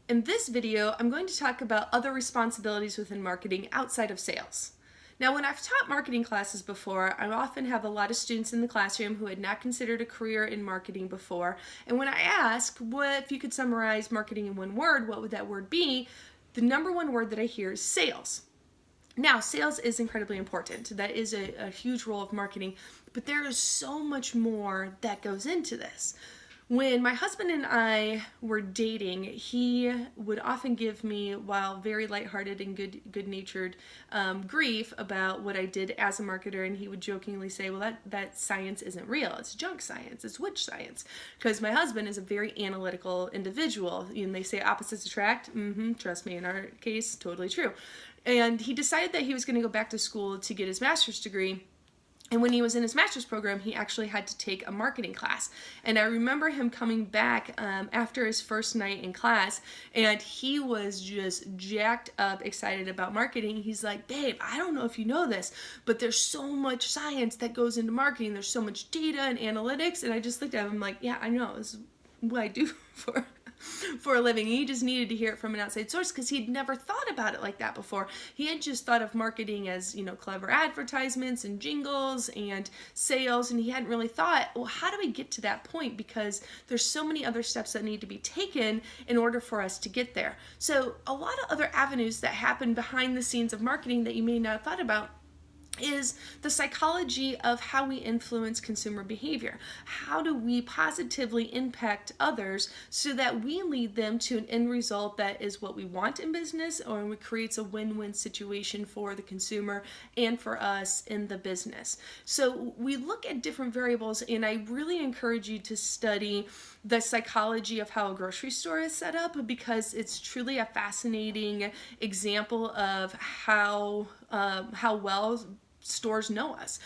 In this video, I'm going to talk about other responsibilities within marketing outside of sales. Now, when I've taught marketing classes before, I often have a lot of students in the classroom who had not considered a career in marketing before. And when I ask, what if you could summarize marketing in one word, what would that word be? The number one word that I hear is sales. Now, sales is incredibly important. That is a huge role of marketing, but there is so much more that goes into this. When my husband and I were dating, he would often give me, while very lighthearted and good-natured, grief about what I did as a marketer, and he would jokingly say, well, that science isn't real. It's junk science. It's witch science. Because my husband is a very analytical individual. And they say opposites attract. Trust me, in our case, totally true. And he decided that he was going to go back to school to get his master's degree. And when he was in his master's program, he actually had to take a marketing class. And I remember him coming back after his first night in class, and he was just jacked up, excited about marketing. He's like, babe, I don't know if you know this, but there's so much science that goes into marketing. There's so much data and analytics. And I just looked at him like, yeah, I know. This is what I do for a living. He just needed to hear it from an outside source because he'd never thought about it like that before. He had just thought of marketing as, clever advertisements and jingles and sales, and he hadn't really thought, well, how do we get to that point? Because there's so many other steps that need to be taken in order for us to get there. So a lot of other avenues that happen behind the scenes of marketing that you may not have thought about is the psychology of how we influence consumer behavior. How do we positively impact others so that we lead them to an end result that is what we want in business, or it creates a win-win situation for the consumer and for us in the business. So we look at different variables, and I really encourage you to study the psychology of how a grocery store is set up, because it's truly a fascinating example of how well stores know us.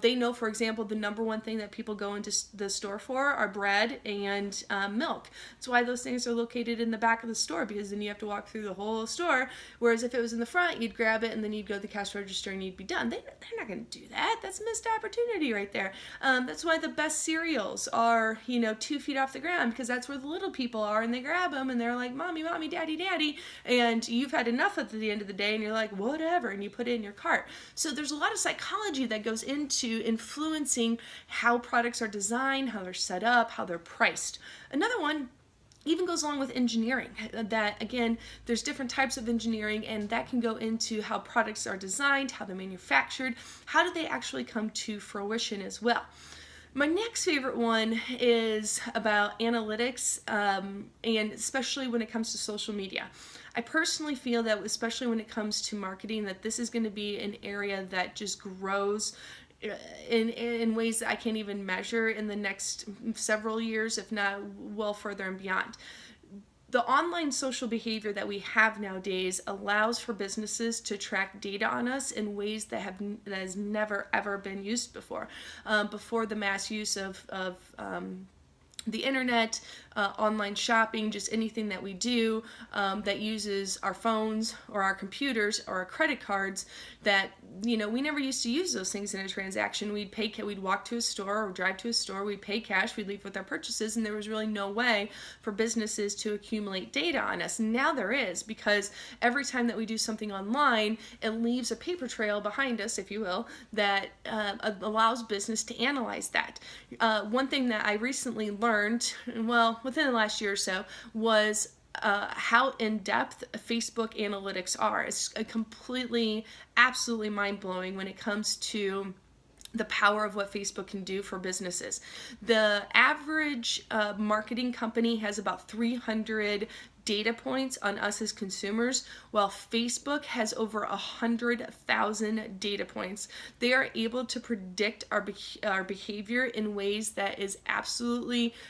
They know, for example, the number one thing that people go into the store for are bread and milk. That's why those things are located in the back of the store, because then you have to walk through the whole store. Whereas if it was in the front, you'd grab it and then you'd go to the cash register and you'd be done. They're not going to do that. That's a missed opportunity right there. That's why the best cereals are, 2 feet off the ground, because that's where the little people are, and they grab them and they're like, mommy, mommy, daddy, daddy. And you've had enough at the end of the day and you're like, whatever. And you put it in your cart. So there's a lot of psychology that goes into influencing how products are designed, how they're set up, how they're priced. Another one even goes along with engineering. That, again, there's different types of engineering, and that can go into how products are designed, how they're manufactured, how do they actually come to fruition as well. My next favorite one is about analytics, and especially when it comes to social media. I personally feel that, especially when it comes to marketing, that this is going to be an area that just grows in ways that I can't even measure in the next several years, if not well further and beyond. The online social behavior that we have nowadays allows for businesses to track data on us in ways that has never ever been used before. Before the mass use of the internet, online shopping, just anything that we do that uses our phones or our computers or our credit cards, that we never used to use those things in a transaction. We'd walk to a store or drive to a store, we'd pay cash, we'd leave with our purchases, and there was really no way for businesses to accumulate data on us. Now there is, because every time that we do something online, it leaves a paper trail behind us, if you will, that allows business to analyze that. One thing that I recently learned, well, within the last year or so, was how in-depth Facebook analytics are. It's absolutely mind-blowing when it comes to the power of what Facebook can do for businesses. The average marketing company has about 300 data points on us as consumers, while Facebook has over 100,000 data points. They are able to predict our behavior in ways that is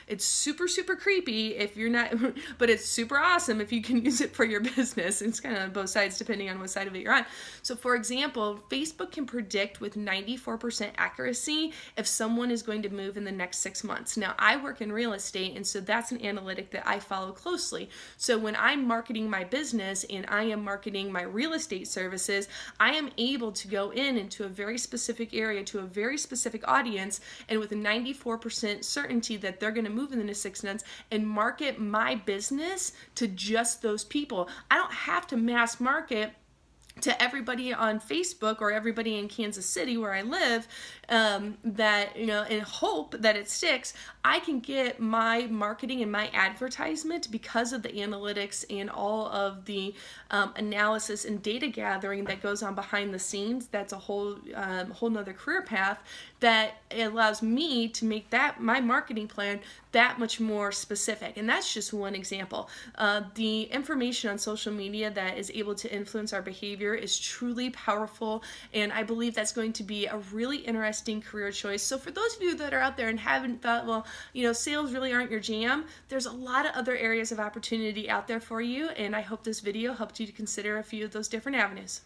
it's super, super creepy if you're not, but it's super awesome if you can use it for your business. It's kind of on both sides depending on what side of it you're on. So for example, Facebook can predict with 94% accuracy if someone is going to move in the next 6 months. Now, I work in real estate, and so that's an analytic that I follow closely. So when I'm marketing my business and I am marketing my real estate services, I am able to go into a very specific area to a very specific audience, and with a 94% certainty that they're going to move in the next 6 months, and market my business to just those people. I don't have to mass market to everybody on Facebook or everybody in Kansas City where I live, that, and hope that it sticks. I can get my marketing and my advertisement, because of the analytics and all of the analysis and data gathering that goes on behind the scenes. That's a whole nother career path that allows me to make that my marketing plan that much more specific. And that's just one example. The information on social media that is able to influence our behavior is truly powerful, and I believe that's going to be a really interesting career choice. So for those of you that are out there and haven't thought, well, sales really aren't your jam, there's a lot of other areas of opportunity out there for you, and I hope this video helped you to consider a few of those different avenues.